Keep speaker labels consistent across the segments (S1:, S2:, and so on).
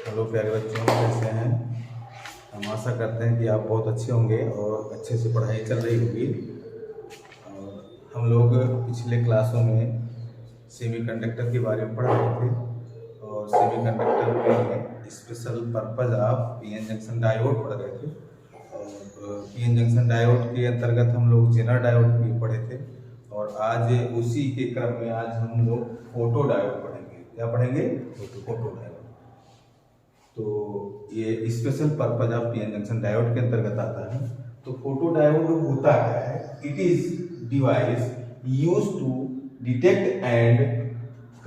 S1: Hello प्यारे बच्चों, कैसे हैं। हम आशा करते हैं कि आप बहुत अच्छे होंगे और अच्छे से पढ़ाई चल रही होगी। और हम लोग पिछले क्लासों में सेमीकंडक्टर के बारे में पढ़ रहे थे और सेमीकंडक्टर में special purpose of PN junction diode पढ़ रहे थे। और पीएन जंक्शन डायोड के अंतर्गत हम लोग जेनर डायोड भी पढ़े थे और आज उसी के क्रम में आज हम लोग फोटो डायोड पढ़ेंगे। क्या पढ़ेंगे? Photo diode. तो ये special purpose of PN junction diode के अंतर्गत आता है। तो फोटो डायोड होता क्या है? It is device use to detect and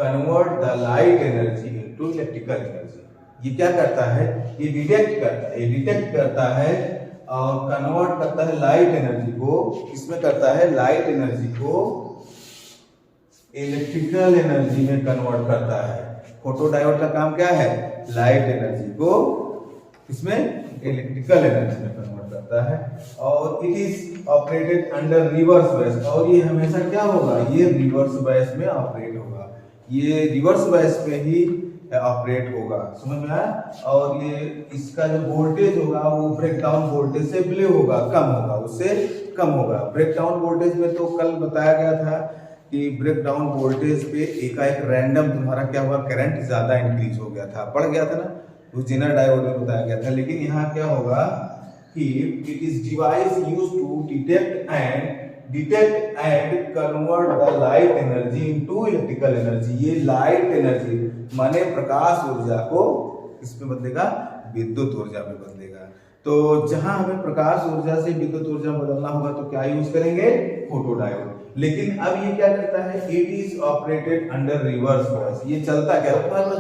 S1: convert the light energy into electrical energy. ये क्या करता है? ये डिटेक्ट करता है और कन्वर्ट करता है लाइट एनर्जी को। इसमें करता है लाइट एनर्जी को इलेक्ट्रिकल एनर्जी में कन्वर्ट करता है। फोटो डायोड का काम क्या है? लाइट एनर्जी को इसमें इलेक्ट्रिकल एनर्जी में कन्वर्ट करता है। और it is operated under reverse bias. और ये हमेशा क्या होगा? ये रिवर्स बायस में ऑपरेट होगा। ये रिवर्स बायस में ही ऑपरेट होगा। समझ में आया? और ये इसका जो वोल्टेज होगा वो ब्रेकडाउन वोल्टेज से बिलो होगा, कम होगा, उससे कम होगा। ब्रेकडाउन वोल्टेज में तो कल बताया गया था कि ब्रेकडाउन वोल्टेज पे एकाएक रैंडम तुम्हारा क्या हुआ? करंट ज्यादा इंक्रीज हो गया था, बढ़ गया था ना, उस जेनर डायोड में बताया गया था। लेकिन यहाँ क्या होगा कि it is device used to detect and convert the light energy into electrical energy. ये लाइट एनर्जी माने प्रकाश ऊर्जा को किसमें बदलेगा? विद्युत ऊर्जा में बदलेगा। तो जहां हमें प्रकाश ऊर्जा से विद्युत ऊर्जा बदलना होगा तो क्या यूज करेंगे? Photo diode. लेकिन अब ये क्या करता है? It is operated under reverse bias. ये चलता क्या है? तुम्हारे पास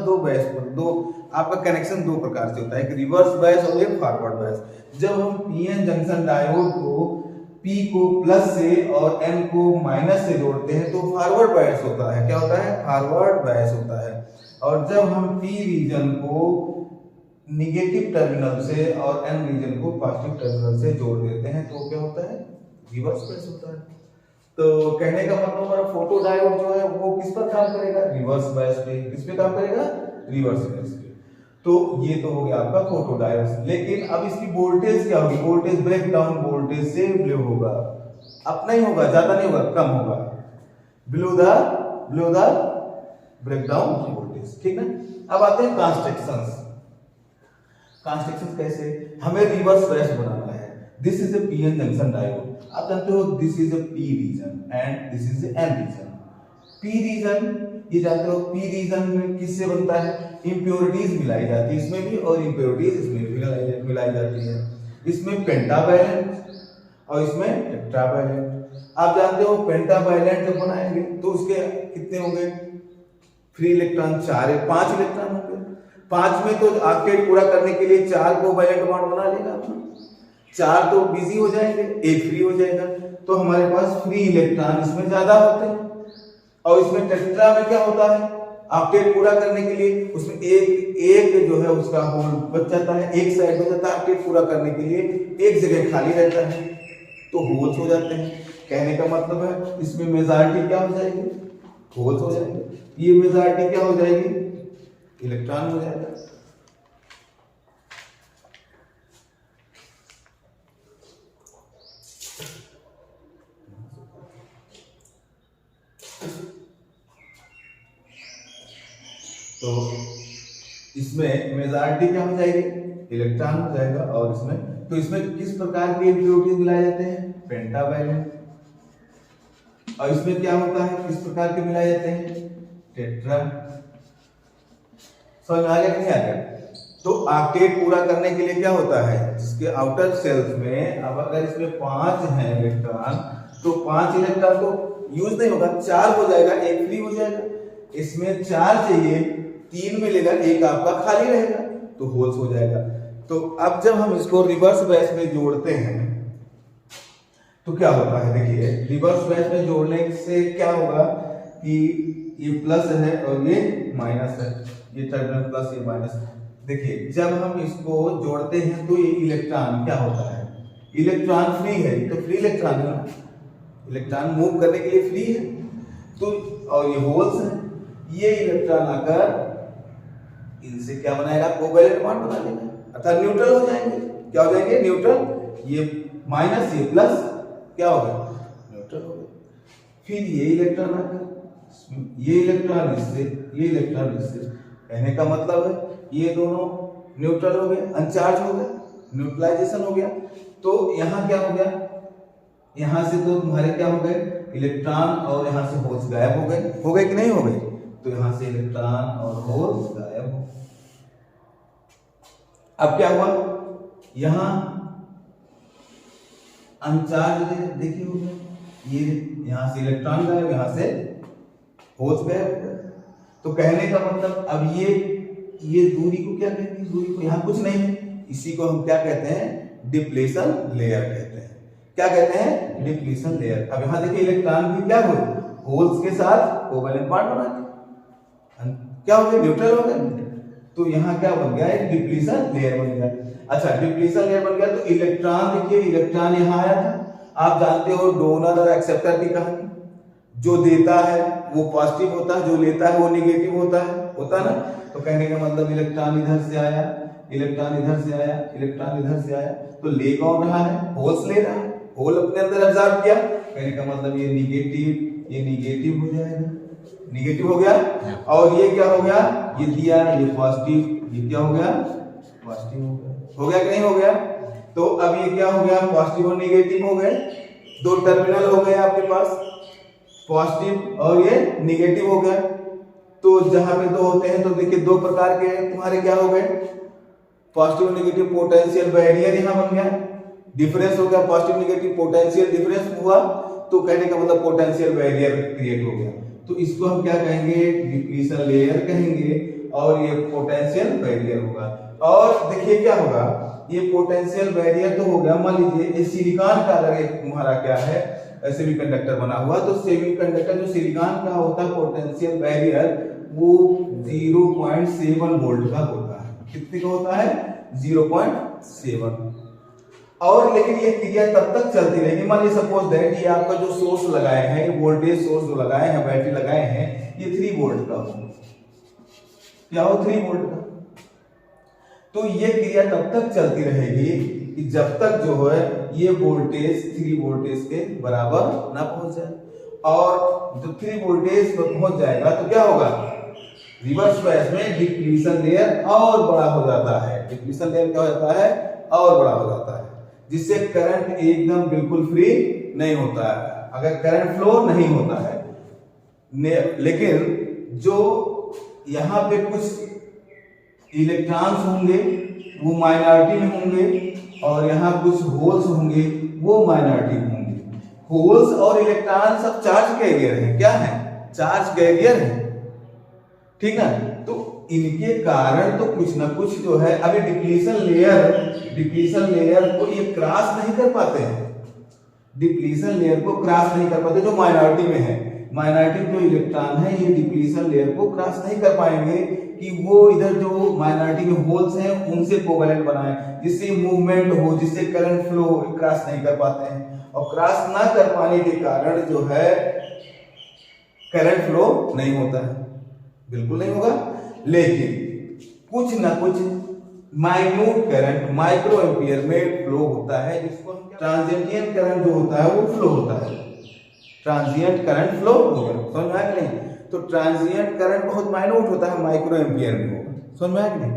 S1: दो आपका कनेक्शन दो प्रकार से होता है, एक रिवर्स बायस और एक फॉरवर्ड बायस। जब हम पीएन जंक्शन डायोड को P को प्लस से और N को माइनस से जोड़ते हैं तो फॉरवर्ड बायस होता है। क्या होता है? फॉरवर्ड बायस होता है। और जब हम P रीजन को निगेटिव टर्मिनल से और N रीजन को पॉजिटिव टर्मिनल से जोड़ देते हैं तो क्या होता है? रिवर्स बायस होता है। तो कहने का मतलब हमारा फोटो डायोड जो है वो किस पर काम करेगा? रिवर्स बायस पे। किस पे काम करेगा? रिवर्स बायस पे। तो ये तो हो गया आपका फोटो डायोड। लेकिन अब इसकी वोल्टेज क्या होगी? वोल्टेज ब्रेकडाउन वोल्टेज से बिलो होगा। अपना ही होगा, ज्यादा नहीं होगा, कम होगा। Below the breakdown voltage. ठीक है। अब आते हैं ट्रांसलेशंस। ट्रांसलेशंस कैसे? हमें रिवर्स बायस बनाना है। This is a PN junction diode. आप जानते हो this is a P region and this is N region. P region ये जानते हो, पी रीजन में किससे बनता है? इंप्योरिटीज मिलाई जाती है इसमें भी और इंप्योरिटीज इसमें भी मिलाई जाती है। इसमें पेंटावैलेंट और इसमें टेट्रावैलेंट। आप जानते हो पेंटावैलेंट जब बनाएंगे तो उसके कितने होंगे? फ्री इलेक्ट्रॉन 5 इलेक्ट्रॉन होंगे। 5 में तो ऑक्टेट पूरा करने के लिए 4 को वैलेंट बॉन्ड बना लेगा। 4 तो बिजी हो जाएंगे, 1 फ्री हो जाएगा। तो हमारे पास फ्री इलेक्ट्रॉन इसमें ज्यादा होते हैं। और इसमें टेट्रा में क्या होता है? ऑक्टेट पूरा करने के लिए उसमें एक जो है उसका होल बच जाता है, एक साइड हो जाता है। ऑक्टेट पूरा करने के लिए एक जगह खाली रहता है तो होल्स हो जाते हैं। कहने का मतलब है इसमें मेजॉरिटी क्या हो जाएगी? होल्स हो जाएंगे। ये मेजॉरिटी क्या हो जाएगी? इलेक्ट्रॉन हो जाएगा। तो इसमें मेजॉरिटी क्या हो जाएगी? इलेक्ट्रॉन हो जाएगा। और इसमें किस प्रकार के इम्प्योरिटीज मिलाए जाते हैं? पेंटावैलेंट। और इसमें क्या होता है? किस प्रकार के मिलाए जाते हैं? टेट्रा। समझ आ गया कि नहीं आ गया? तो ऑक्टेट पूरा करने के लिए क्या होता है? जिसके आउटर सेल्स में अब अगर इसमें 5 है इलेक्ट्रॉन तो 5 इलेक्ट्रॉन तो यूज नहीं होगा, 4 हो जाएगा, 1 फ्री हो जाएगा। इसमें 4 चाहिए, 3 मिलेगा, 1 आपका खाली रहेगा तो होल्स हो जाएगा। तो अब जब हम इसको रिवर्स बायस में जोड़ते हैं तो क्या होता है? देखिए रिवर्स बायस में जोड़ने से क्या होगा कि ये प्लस है और ये माइनस है, ये टर्मिनल प्लस ये माइनस। देखिए जब हम इसको जोड़ते हैं तो ये इलेक्ट्रॉन क्या होता है? इलेक्ट्रॉन फ्री है तो फ्री इलेक्ट्रॉन है ना, इलेक्ट्रॉन मूव करने के लिए फ्री है। तो और ये होल्स है, ये इलेक्ट्रॉन आकर इनसे क्या बनाएगा, कोवैलेंट बॉन्ड बना देगा, अर्थात न्यूट्रल हो जाएंगे। क्या हो जाएंगे, न्यूट्रल। ये माइनस ये प्लस क्या हो गया, न्यूट्रल हो गया। फिर ये इलेक्ट्रॉन आकर ये इलेक्ट्रॉन इससे, ये इलेक्ट्रॉन इससे, कहने का मतलब है ये दोनों न्यूट्रल हो गए, अनचार्ज हो गए, न्यूट्रलाइजेशन हो गया। तो यहाँ क्या हो गया, यहाँ से तो तुम्हारे क्या हो गए, इलेक्ट्रॉन और यहाँ से होल्स गायब हो गए कि नहीं हो गए। तो यहाँ से इलेक्ट्रॉन और होल्स गायब हो। अब क्या हुआ, यहाँ अनचार्ज देखिए हो गया, ये यहाँ से इलेक्ट्रॉन गायब, यहाँ से होल्स गायब। तो कहने का मतलब अब ये दूरी को क्या कहते हैं, दूरी को यहाँ कुछ नहीं है, इसी को हम क्या कहते हैं, डिप्लीशन लेयर कहते हैं। क्या कहते हैं, डिप्लीशन लेयर। अब यहाँ देखिए इलेक्ट्रॉन भी क्या हुए, होल्स के साथ कोवैलेंट बॉन्ड बना के क्या हो गया, न्यूट्रल हो गया। तो यहाँ क्या बन गया, एक डिप्लीशन लेयर बन गया। अच्छा, डिप्लीशन लेयर बन गया तो इलेक्ट्रॉन देखिए, इलेक्ट्रॉन यहाँ आया था। आप जानते हो डोनर और एक्सेप्टर की कहानी, जो देता है वो पॉजिटिव होता है, जो लेता है वो नेगेटिव होता है ना। तो कहने का मतलब इलेक्ट्रॉन इधर से आया, इलेक्ट्रॉन इधर से आया, इलेक्ट्रॉन इधर से आया, तो ले कौन रहा है, होल्स ले रहा है, होल अपने अंदर एब्जॉर्ब किया। कहने का मतलब ये निगेटिव हो जाएगा, निगेटिव हो गया। और ये क्या हो गया, ये दिया, ये पॉजिटिव, ये क्या हो गया, पॉजिटिव हो गया कि नहीं हो गया। तो अब ये क्या हो गया, पॉजिटिव और नेगेटिव हो गए, दो टर्मिनल हो गए आपके पास, पॉजिटिव और ये नेगेटिव हो गया। तो जहां पे दो होते हैं तो देखिए दो प्रकार के तुम्हारे क्या हो गए, पॉजिटिव और नेगेटिव पोटेंशियल बैरियर यहाँ बन गया, डिफरेंस हो गया, पॉजिटिव नेगेटिव पोटेंशियल डिफरेंस हुआ। तो कहने का मतलब पोटेंशियल बैरियर क्रिएट हो गया। तो इसको हम क्या कहेंगे, डिप्लीशन लेयर कहेंगे, और ये पोटेंशियल बैरियर होगा। और देखिए क्या होगा, ये पोटेंशियल बैरियर तो हो गया, मान लीजिए ये सिलिकॉन का अगर तुम्हारा क्या है सेमीकंडक्टर बना हुआ, तो सेमीकंडक्टर जो सिलिकॉन का होता है पोटेंशियल बैरियर वो 0.7 वोल्ट का होता है। कितने का होता है, 0.7। और लेकिन ये क्रिया तब तक चलती रहेगी, मान लीजिए सपोज दैट ये आपका जो सोर्स लगाए हैं, ये वोल्टेज सोर्स जो लगाए हैं, बैटरी लगाए हैं, ये 3 वोल्ट का हो, क्या हो, 3 वोल्ट का। तो ये क्रिया तब तक चलती रहेगी कि जब तक जो है ये वोल्टेज 3 वोल्टेज के बराबर ना पहुंच जाए। और जब 3 वोल्टेज पर पहुंच जाएगा तो क्या होगा, रिवर्स बायस में डिप्लीशन लेयर और बड़ा हो जाता है। डिप्लीशन लेयर क्या हो जाता है, और बड़ा हो जाता है, जिससे करंट एकदम बिल्कुल फ्री नहीं होता है, अगर करंट फ्लो नहीं होता है। लेकिन जो यहाँ पे कुछ इलेक्ट्रॉन्स होंगे वो माइनॉरिटी में होंगे, और यहाँ कुछ होल्स होंगे वो माइनॉरिटी में होंगे। होल्स और इलेक्ट्रॉन सब चार्ज कैरियर हैं, क्या है, चार्ज कैरियर है, ठीक है। तो इनके कारण तो कुछ ना कुछ जो है, अभी डिप्लीशन लेयर को ये क्रॉस नहीं कर पाते हैं, डिप्लीशन लेयर को क्रॉस नहीं कर पाते, जो माइनॉरिटी में है, माइनॉरिटी जो इलेक्ट्रॉन है ये डिप्लीशन लेयर को क्रॉस नहीं कर पाएंगे कि वो इधर जो माइनॉरिटी में होल्स हैं उनसे कोवैलेंट बनाए, जिससे मूवमेंट हो, जिससे करंट फ्लो हो, क्रॉस नहीं कर पाते हैं। और क्रॉस ना कर पाने के कारण जो है करंट फ्लो नहीं होता है, बिल्कुल नहीं होगा। लेकिन कुछ ना कुछ माइन्यूट करंट माइक्रो एम्पियर में फ्लो होता है, जिसको ट्रांजिएंट करंट जो होता है वो फ्लो होता है, ट्रांजिएंट करंट फ्लो होगा, समझ में आया कि नहीं। तो ट्रांजिएंट करंट बहुत माइन्यूट होता है, माइक्रो एम्पियर में होगा, समझ में आया कि नहीं।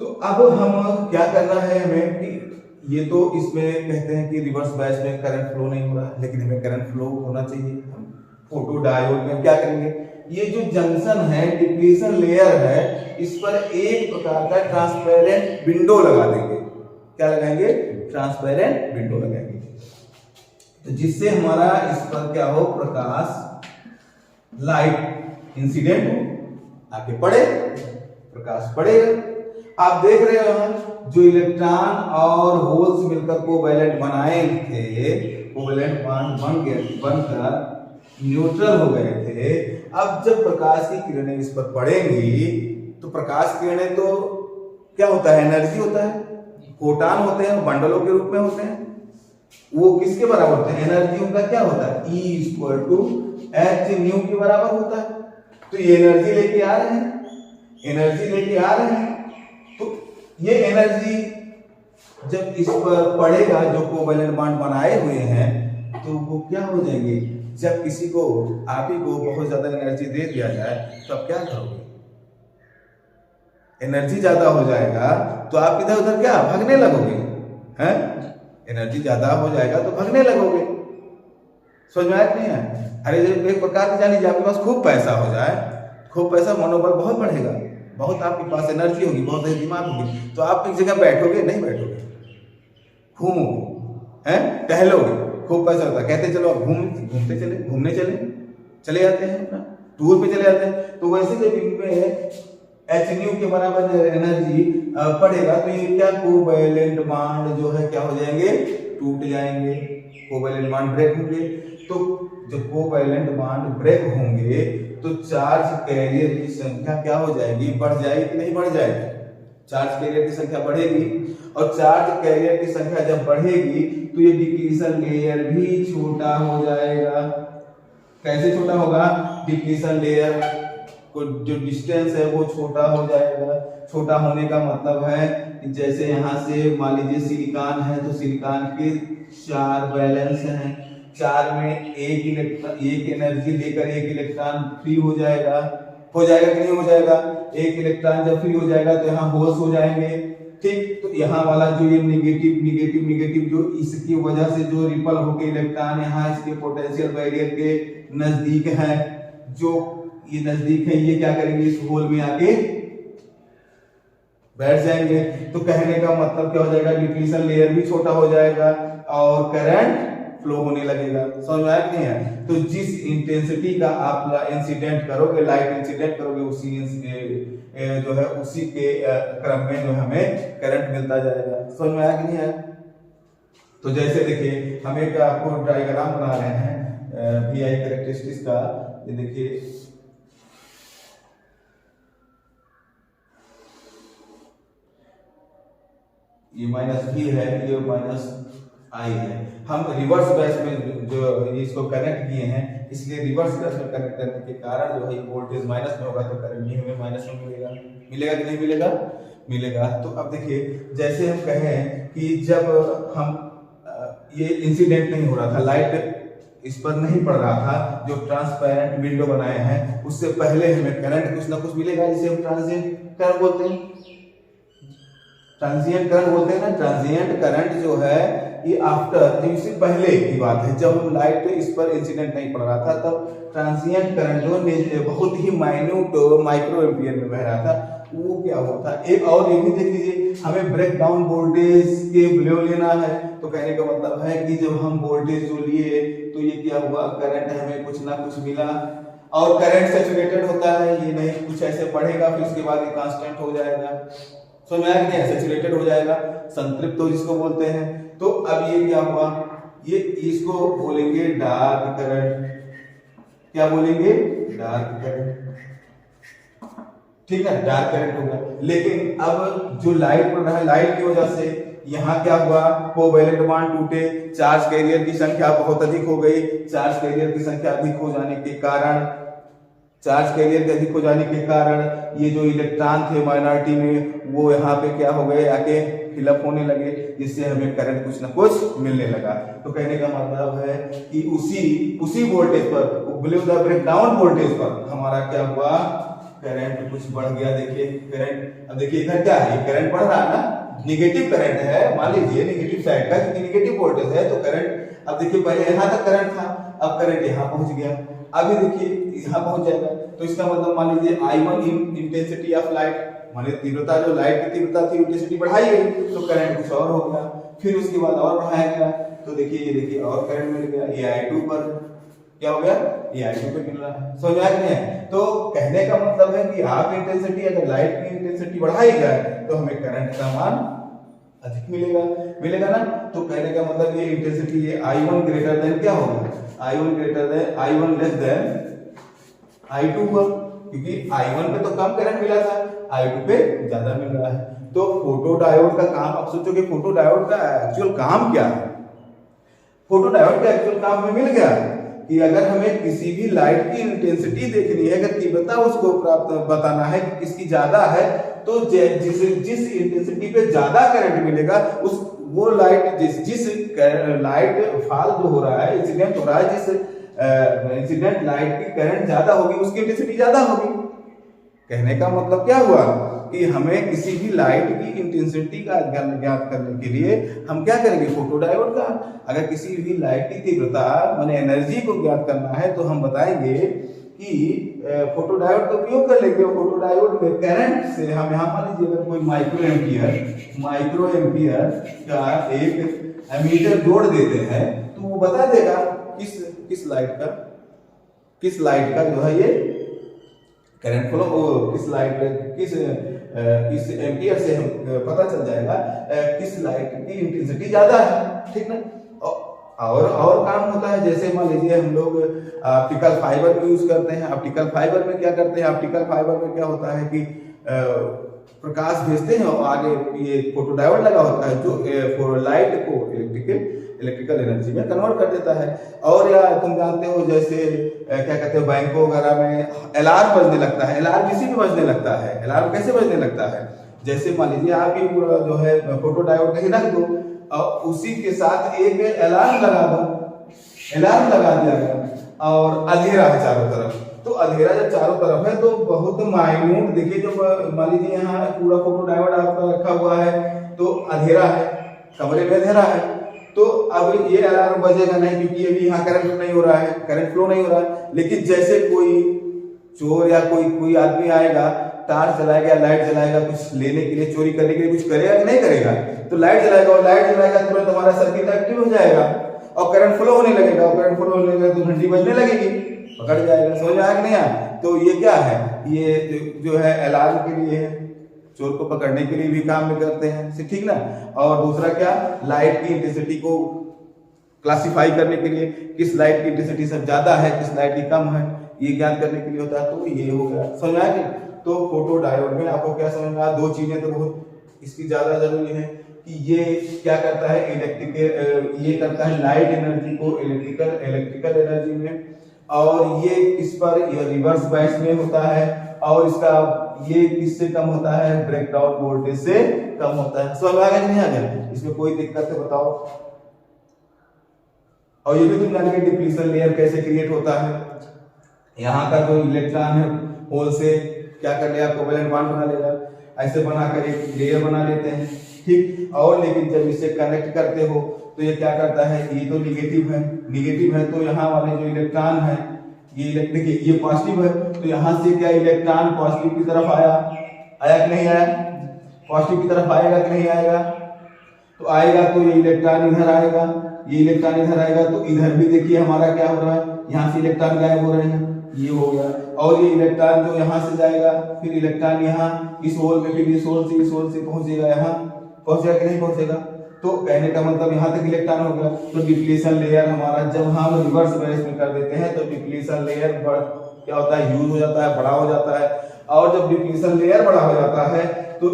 S1: तो अब हम क्या करना है हमें कि ये तो इसमें कहते हैं कि रिवर्स बायस में करंट फ्लो नहीं हो रहा, लेकिन हमें करंट फ्लो होना चाहिए। हम फोटो डायोड में क्या करेंगे, ये जो जंक्शन है, डिप्लीशन लेयर है, इस पर एक प्रकार का ट्रांसपेरेंट विंडो लगा देंगे। क्या लगाएंगे, ट्रांसपेरेंट विंडो लगाएंगे, तो जिससे हमारा इस पर क्या हो, प्रकाश लाइट इंसिडेंट हो, आके पड़े, प्रकाश पड़ेगा। आप देख रहे हो यहाँ जो इलेक्ट्रॉन और होल्स मिलकर कोवैलेंट बनाए थे, कोवैलेंट बॉन्ड बनकर न्यूट्रल हो गए थे। अब जब प्रकाश की किरणें इस पर पड़ेंगी तो प्रकाश किरणें तो क्या होता है, एनर्जी होता है, फोटॉन होते हैं, बंडलों के रूप में होते हैं। वो किसके बराबर होते हैं, एनर्जी उनका क्या होता है, E = H ν के बराबर होता है। तो ये एनर्जी लेके आ रहे हैं, एनर्जी लेके आ रहे हैं, तो ये एनर्जी जब इस पर पड़ेगा, जो कोवैलेंट बॉन्ड बनाए हुए हैं, तो वो क्या हो जाएंगे। जब किसी को, आप ही को बहुत ज्यादा एनर्जी दे दिया जाए तो आप क्या करोगे, एनर्जी ज्यादा हो जाएगा तो आप इधर उधर क्या भागने लगोगे, हैं? एनर्जी ज्यादा हो जाएगा तो भागने लगोगे। समझ में आया नहीं है? अरे जब एक प्रकार की जान लीजिए आपके पास खूब पैसा हो जाए, खूब पैसा, मनोबल बहुत बढ़ेगा, बहुत आपके पास एनर्जी होगी, बहुत दिमाग होगी, तो आप एक जगह बैठोगे नहीं, बैठोगे, घूमोगे, हैं, टहलोगे। खूब पैसा होता है, कहते चलो घूमते चले, घूमने चले जाते हैं, अपना टूर पे चले जाते हैं। तो वैसे जब इनमें एच के बराबर एनर्जी पड़ेगा तो ये क्या, कोवैलेंट बॉन्ड जो है क्या हो जाएंगे, टूट जाएंगे, कोवैलेंट बॉन्ड ब्रेक होंगे। तो जब कोवैलेंट बॉन्ड ब्रेक होंगे तो चार्ज कैरियर की संख्या क्या हो जाएगी, बढ़ जाएगी कि नहीं बढ़ जाएगी, चार्ज कैरियर की संख्या बढ़ेगी। और चार्ज कैरियर की संख्या जब बढ़ेगी तो ये डिप्लीशन लेयर भी छोटा हो जाएगा। कैसे छोटा होगा, डिप्लीशन लेयर को जो डिस्टेंस है वो छोटा हो जाएगा। छोटा होने का मतलब है कि जैसे यहाँ से मान लीजिए सिलिकॉन है, तो सिलिकॉन के 4 बैलेंस हैं, 4 में एक एनर्जी लेकर एक इलेक्ट्रॉन फ्री हो जाएगा कि नहीं हो जाएगा। एक इलेक्ट्रॉन जब फ्री हो जाएगा तो यहाँ होल्स हो जाएंगे, ठीक। तो यहाँ वाला जो ये निगेटिव जो इसकी वजह से जो रिपल होके इलेक्ट्रॉन यहाँ इसके पोटेंशियल बैरियर के नजदीक है, जो ये नजदीक है, ये क्या करेंगे, इस होल में आके बैठ जाएंगे। तो कहने का मतलब क्या हो जाएगा, डिप्लीशन लेयर भी छोटा हो जाएगा और करंट फ्लो होने लगेगा। समझ में आया नहीं है? तो जिस इंटेंसिटी का आप इंसिडेंट करोगे, लाइट इंसिडेंट करोगे, उसी जो है उसी के क्रम में जो हमें करंट मिलता जाएगा। समझ में आया कि नहीं है? तो जैसे देखिए हम एक आपको डायग्राम बना रहे हैं VI कैरेक्टरिस्टिक्स का। ये देखिए ये -V है, ये -I है। हम रिवर्स बैच में जो इसको कनेक्ट किए हैं, इसलिए रिवर्स बैच में कनेक्ट करने के कारण जो है वोल्टेज माइनस में होगा तो करंट भी हमें माइनस में मिलेगा कि नहीं मिलेगा? मिलेगा। तो अब देखिए जैसे हम कहें कि जब हम ये इंसिडेंट नहीं हो रहा था, लाइट इस पर नहीं पड़ रहा था, जो ट्रांसपेरेंट विंडो बनाए हैं उससे पहले हमें करंट कुछ ना कुछ मिलेगा, जिसे हम ट्रांजिएंट करंट बोलते हैं। ट्रांजिएंट करंट बोलते हैं ना। ट्रांजिएंट करंट जो है ये आफ्टर, इससे पहले की बात है, जब लाइट इस पर इंसिडेंट नहीं पड़ रहा था तब ट्रांजिएंट करंट जो बहुत ही माइन्यूट माइक्रो एम्पियर में बह रहा था, वो क्या हुआ था। एक और ये भी देख लीजिए, हमें ब्रेक डाउन वोल्टेज के वैल्यू लेना है, तो कहने का मतलब है कि जब हम वोल्टेज जो लिए तो ये क्या हुआ, करंट हमें कुछ ना कुछ मिला। और करंट सैचुरेटेड होता है, ये नहीं कुछ ऐसे बढ़ेगा फिर उसके बाद ये कांस्टेंट हो जाएगा। समझ में आया कि नहीं? सैचुरेटेड हो जाएगा, संतृप्त हो जिसको बोलते हैं। तो अब ये क्या हुआ, ये इसको बोलेंगे डार्क करंट। क्या बोलेंगे? डार्क करंट, ठीक है, डार्क करंट होगा। लेकिन अब जो लाइट पड़ रहा है, लाइट की वजह से यहाँ क्या हुआ, कोवैलेंट बॉन्ड टूटे, चार्ज कैरियर की संख्या बहुत अधिक हो गई। चार्ज कैरियर की संख्या अधिक हो जाने के कारण, ये जो इलेक्ट्रॉन थे माइनॉरिटी में, वो यहाँ पे क्या हो गए, आके फिलअप होने लगे, जिससे हमें करंट कुछ ना कुछ मिलने लगा। तो कहने का मतलब है कि उसी वोल्टेज पर, ब्रेक डाउन वोल्टेज पर हमारा क्या हुआ, करंट कुछ बढ़ गया। देखिए करंट, अब देखिए इधर क्या है, करंट बढ़ रहा है ना, निगेटिव करंट है, मान लीजिए निगेटिव साइड का, क्योंकि निगेटिव वोल्टेज है तो करंट, अब देखिए पहले यहाँ तक करंट था, अब करंट यहाँ पहुंच गया, अभी देखिए यहाँ पहुंच जाएगा। तो इसका मतलब मान लीजिए I1 इंटेंसिटी ऑफ लाइट, माने तीव्रता, जो लाइट की तीव्रता थी, इंटेंसिटी बढ़ाई गई तो करंट कुछ और हो गया, फिर उसके बाद और बढ़ाया गया, तो देखिए ये देखिए और करंट मिल गया, ये I2 पर क्या हो गया, ये I2 पे मिल रहा है। समझ में नहीं है? तो कहने का मतलब है कि आप इंटेंसिटी, अगर लाइट की इंटेंसिटी बढ़ाई जाए तो हमें करंट का मान अधिक मिलेगा ना। तो कहने का मतलब ये इंटेंसिटी, ये I1 ग्रेटर देन क्या होगा, I1 लेस देन I2 हुआ, क्योंकि I1 पे तो कम करंट मिला था, I2 पे ज्यादा मिल रहा है। तो फोटो डायोड का काम, अब सोचो कि फोटो डायोड का एक्चुअल काम क्या है। फोटो डायोड का एक्चुअल काम हमें मिल गया कि अगर हमें किसी भी लाइट की इंटेंसिटी देखनी है, अगर तीव्रता उसको प्राप्त बताना है कि किसकी ज्यादा है, तो जिस इंटेंसिटी पे ज्यादा करंट मिलेगा उस वो लाइट जिस लाइट फॉल जो हो रहा है, इंसिडेंट हो रहा है, जिस इंसिडेंट लाइट की करंट ज्यादा होगी उसकी इंटेंसिटी ज्यादा होगी। कहने का मतलब क्या हुआ कि हमें किसी भी लाइट की इंटेंसिटी का ज्ञात करने के लिए हम क्या करेंगे, फोटोडायोड का। अगर किसी भी लाइट की तीव्रता माने एनर्जी को ज्ञात करना है तो हम बताएंगे कि फोटोडायोड का उपयोग कर लेंगे। फोटोडायोड में करंट से हम यहाँ मान लीजिए अगर कोई माइक्रो एम्पियर का एक एमीटर जोड़ देते हैं तो वो बता देगा किस लाइट का जो है ये करंट फ्लो, किस लाइट किस एम्पियर से हम पता चल जाएगा किस लाइट की इंटेंसिटी ज्यादा है, ठीक ना। और काम होता है, जैसे मान लीजिए हम लोग ऑप्टिकल फाइबर को यूज करते हैं। ऑप्टिकल फाइबर में क्या करते हैं, ऑप्टिकल फाइबर में क्या होता है कि प्रकाश भेजते हैं और आगे ये फोटोडायोड लगा होता है जो लाइट को इलेक्ट्रिकल एनर्जी में कन्वर्ट कर देता है। और या तुम जानते हो जैसे क्या कहते हैं बैंकों वगैरह में अलार्म बजने लगता है, अलार्म किसी भी बजने लगता है। अलार्म कैसे बजने लगता है, जैसे मान लीजिए आप ही पूरा जो है फोटोडायोड कहीं रख दो और उसी के साथ एक अलार्म लगा दो, अलार्म लगा दिया गया और अंधेरा है चारों तरफ। तो अंधेरा जब चारों तरफ है तो बहुत माइन्यूट, देखिए जब मान लीजिए यहाँ पूरा फोटोडायोड आपका रखा हुआ है तो अंधेरा है, कमरे में अंधेरा है, तो अब ये अलार्म बजेगा नहीं क्योंकि अभी यहाँ करंट नहीं हो रहा है, करंट फ्लो नहीं हो रहा है। लेकिन जैसे कोई चोर या कोई आदमी आएगा, टार्च जलाएगा, लाइट जलाएगा, कुछ लेने के लिए, चोरी करने के लिए कुछ करेगा कि नहीं करेगा, तो लाइट जलाएगा और लाइट जलाएगा तुरंत हमारा सर्किट एक्टिव हो जाएगा और करंट फ्लो होने लगेगा, और करंट फ्लो होने लगेगा तो घंटी बजने लगेगी, पकड़ जाएगा। समझ में आया कि नहीं आया? तो ये क्या है, ये जो है अलार्म के लिए है, चोर को पकड़ने के लिए भी काम में करते हैं, ठीक ना। और दूसरा क्या, लाइट की इंटेंसिटी को क्लासिफाई करने के लिए, किस लाइट की इंटेंसिटी सब ज्यादा है, किस लाइट की कम है, ये ज्ञात करने के लिए होता है। तो ये हो गया, समझ आया कि? तो फोटोडायोड में आपको क्या समझ में आया, दो चीजें तो बहुत इसकी ज्यादा जरूरी है कि ये क्या करता है, ये करता है लाइट एनर्जी को इलेक्ट्रिकल एनर्जी में, और ये इस पर रिवर्स बायस में होता है, और इसका ये किससे कम होता है, ब्रेकडाउन वोल्टेज से कम होता है। समझ आ गया कि नहीं आ गया? इसमें कोई दिक्कत है बताओ? और ये भी तुम जानेंगे डिप्लीशन लेयर कैसे क्रिएट होता है। यहाँ का जो इलेक्ट्रॉन है होल से क्या कर लेगा, कोवेलेंट बॉन्ड बना लेगा, ऐसे बनाकर एक लेयर बना लेते हैं, ठीक। और लेकिन जब इसे कनेक्ट करते हो तो ये क्या करता है, ये तो निगेटिव है तो यहाँ वाले जो इलेक्ट्रॉन है ये देखिए ये पॉजिटिव है, तो यहाँ से क्या इलेक्ट्रॉन पॉजिटिव की तरफ आया कि नहीं आया, पॉजिटिव की तरफ आएगा कि नहीं आएगा, तो आएगा तो ये इलेक्ट्रॉन इधर आएगा, ये इलेक्ट्रॉन इधर आएगा, तो इधर भी देखिए हमारा क्या हो रहा है, यहाँ से इलेक्ट्रॉन गायब हो रहे हैं, ये हो गया। और ये इलेक्ट्रॉन जो यहाँ से जाएगा फिर इलेक्ट्रॉन यहाँ इस होल में, फिर इस होल से पहुंचेगा, यहाँ पहुंचेगा कि नहीं पहुंचेगा। तो कहने का मतलब यहाँ तक इलेक्ट्रॉन हो गया। तो डिप्लीशन लेयर हमारा जब हम रिवर्स बायस में कर देते हैं तो डिप्लीशन लेयर क्या होता है, यूज हो जाता है, बड़ा हो जाता है। और जब डिप्लीशन लेयर बड़ा हो जाता है तो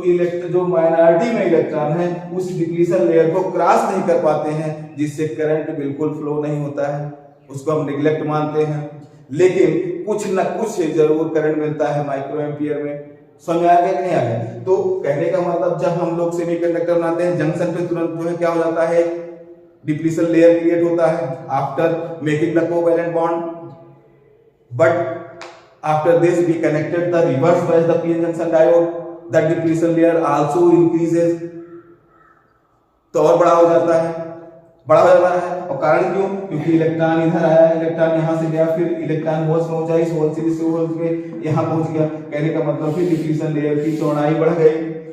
S1: जो माइनॉरिटी में इलेक्ट्रॉन है उस डिप्लीशन लेयर को क्रॉस नहीं कर पाते हैं, जिससे करंट बिल्कुल फ्लो नहीं होता है, उसको हम निगलेक्ट मानते हैं। लेकिन कुछ न कुछ जरूर करंट मिलता है माइक्रो एम्पियर में। समझ आ गया कि नहीं आ गया? तो कहने का मतलब जब हम लोग सेमीकंडक्टर बनाते हैं जंक्शन पे तुरंत जो है क्या हो जाता है, डिप्लीशन लेयर क्रिएट होता है after making the covalent bond, but after this we connected the reverse bias the PN junction diode, the depletion layer also increases, तो और बड़ा हो जाता है। और कारण क्यों? क्योंकि इलेक्ट्रॉन इधर आया, इलेक्ट्रॉन यहाँ से गया, फिर इलेक्ट्रॉन होल्स में पहुंचा, इस होल से इस होल में यहाँ पहुंच गया। कहने का मतलब फिर डिप्लीशन लेयर की चौड़ाई बढ़ गई।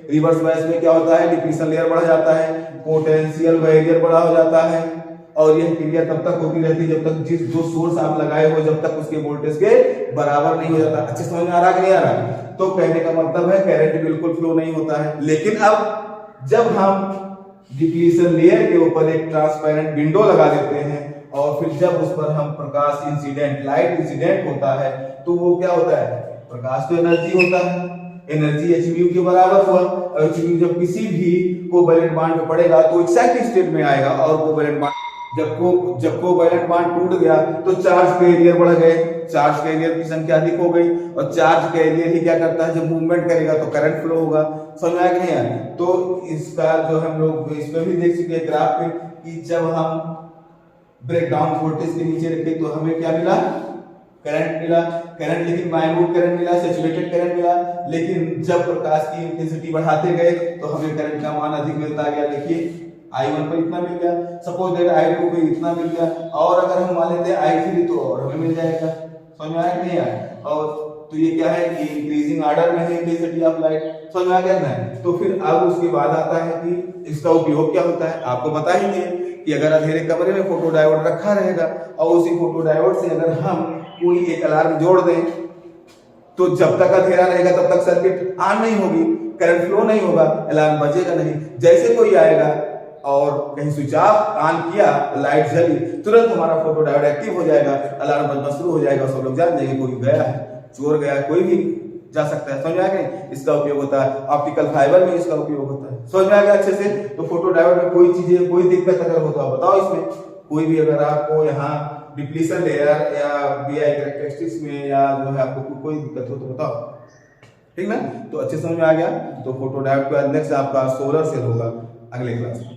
S1: रिवर्स बायस में क्या होता है, डिप्लीशन लेयर बढ़ जाता है, पोटेंशियल बैरियर बड़ा हो जाता है, और यह क्रिया तब तक होती रहती है जब तक जो सोर्स आप लगाए हो जब तक उसके वोल्टेज के बराबर नहीं हो जाता। अच्छे समझ में आ रहा कि नहीं आ रहा? तो कहने का मतलब है करंट बिल्कुल फ्लो नहीं होता है। लेकिन अब जब हम डिप्लीशन लेयर के ऊपर एक ट्रांसपेरेंट विंडो लगा देते हैं और फिर जब उस पर हम प्रकाश इंसिडेंट, लाइट इंसिडेंट होता है, तो वो क्या होता है, प्रकाश तो एनर्जी होता है, एनर्जी hν के बराबर हुआ, और hν जब किसी भी कोवेलेंट बॉन्ड में पड़ेगा तो एक्साइटेड स्टेट में आएगा और कोवेलेंट बॉन्ड जब कोवैलेंट बॉन्ड टूट गया तो चार्ज कैरियर बढ़ गए, चार्ज कैरियर की संख्या अधिक हो गई, और चार्ज कैरियर ही क्या करता है, जब मूवमेंट करेगा तो करंट फ्लो होगा। समझ में आया कि नहीं आया? तो इसका जो हम लोग इस पे भी देख चुके हैं ग्राफ पे कि जब हम ब्रेकडाउन वोल्टेज के नीचे रखे तो हमें क्या मिला, करंट मिला, करंट लेकिन माइन्यूट करंट मिला, सैचुरेटेड करंट मिला। लेकिन जब प्रकाश की इंटेंसिटी बढ़ाते गए तो हमें करंट का मान अधिक मिलता गया। देखिए I1 पर इतना मिल गया, सपोज दैट I2 पे इतना मिल गया, और अगर हम मान लेते हैं I3 तो और हमें मिल जाएगा। समझ में आया कि नहीं आया? और तो ये क्या है कि इंक्रीजिंग ऑर्डर में है इंटेंसिटी ऑफ लाइट। समझ में आ गया ना? तो फिर अब उसके बाद आता है कि इसका उपयोग क्या होता है। आपको पता ही है कि अगर अंधेरे कमरे में फोटो डायोड रखा रहेगा और उसी फोटो डायोड से अगर हम कोई एक अलार्म जोड़ दें तो जब तक अंधेरा रहेगा तब तक सर्किट ऑन नहीं होगी, करंट फ्लो नहीं होगा, अलार्म बजेगा नहीं। जैसे कोई आएगा और कहीं स्विच ऑफ ऑन किया, लाइट जली, तुरंत हमारा फोटो डायोड एक्टिव हो जाएगा, अलार्म बजना शुरू हो जाएगा, सब लोग जान जाएंगे कोई गया है, चोर गया, कोई भी जा सकता है। समझ में आ गया? इसका उपयोग होता है ऑप्टिकल फाइबर में, इसका उपयोग होता है। समझ में आ गया अच्छे से? तो फोटो डायोड में कोई चीजें, कोई दिक्कत अगर हो तो बताओ इसमें, कोई भी अगर आपको यहाँ डिप्लीशन लेयर या बीआई कैरेक्टरिस्टिक्स में या जो है आपको कोई दिक्कत हो तो बताओ, ठीक ना? तो अच्छे समझ में आ गया। तो फोटो डायोड का नेक्स्ट आपका सोलर सेल होगा अगले क्लास में।